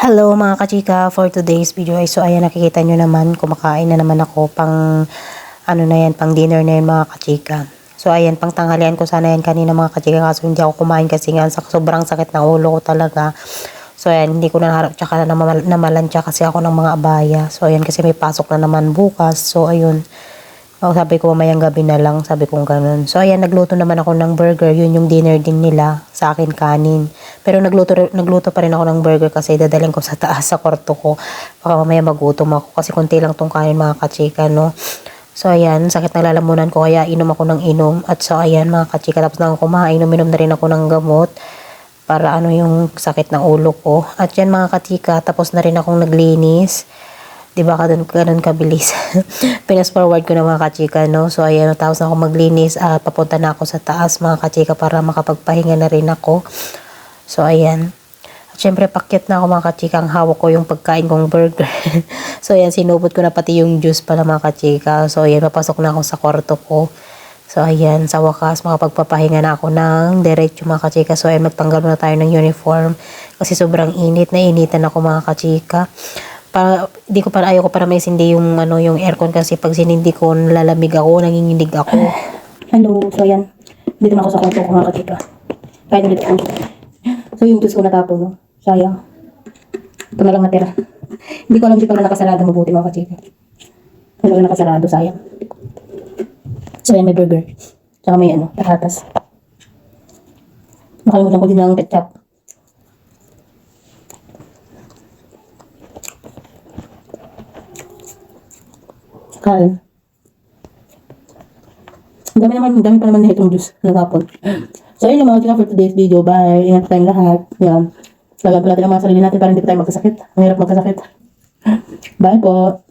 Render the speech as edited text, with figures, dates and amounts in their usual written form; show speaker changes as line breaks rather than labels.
Hello mga kachika, for today's video ay so ayan nakikita nyo naman kumakain na naman ako pang ano na yan, pang dinner na yan mga kachika. So ayan, pang tanghalian ko sana yan kanina mga kachika kaso hindi ako kumain kasi nga sobrang sakit ng ulo ko talaga. So ayan, hindi ko na naharap tsaka namalansya kasi ako ng mga abaya. So ayan kasi may pasok na naman bukas. So ayun. Oh, sabi ko mamayang gabi na lang, sabi kong ganun. So ayan, nagluto naman ako ng burger, yun yung dinner din nila, sa akin kanin. Pero nagluto pa rin ako ng burger kasi dadalhin ko sa taas sa kwarto ko. Baka mamaya magutom ako kasi konti lang tong kanin mga kachika, no. So ayan, sakit na lalamunan ko kaya inom ako ng inom. At so ayan mga kachika, tapos na ako kumain, uminom na rin ako ng gamot para ano yung sakit ng ulo ko. At yan mga kachika, tapos na rin akong naglinis. Di ba ganun kabilis? Pinas forward ko na mga kachika, no? So, ayan, tapos na ako maglinis. Papunta na ako sa taas, mga kachika, para makapagpahinga na rin ako. So, ayan. At syempre, pakyat na ako mga kachika. Ang hawak ko yung pagkain kong burger. So, ayan, sinubot ko na pati yung juice pala mga kachika. So, ayan, papasok na ako sa kwarto ko. So, ayan, sa wakas, makapagpapahinga na ako ng diretso mga kachika. So, ayan, magtanggal na tayo ng uniform. Kasi sobrang init, initan ako mga kachika. Di ko para ayoko para may sindi yung yung aircon kasi pag sinindi ko nalalamig ako, nanginginig ako. Hello, so yan. Dito na ako sa kwarto ko mga kachika. Kaya dito ako. So yung juice ko natapon, no? Sayang. Ito na lang natira. Hindi ko alam di pala nakasarado mabuti mga kachika. Hindi ko nakasarado, sayang. So yan, may burger. Tsaka may patatas. Nakalimutan ko din ng ketchup. Kain. Ang dami pa naman na itong juice na tapon. So, ayun lang mga chika for today's video. Bye. Ingat tayong lahat. Yan. Lagyan pa natin ang mga sarili natin para hindi pa tayo magkasakit. Ang hirap magkasakit. Bye po.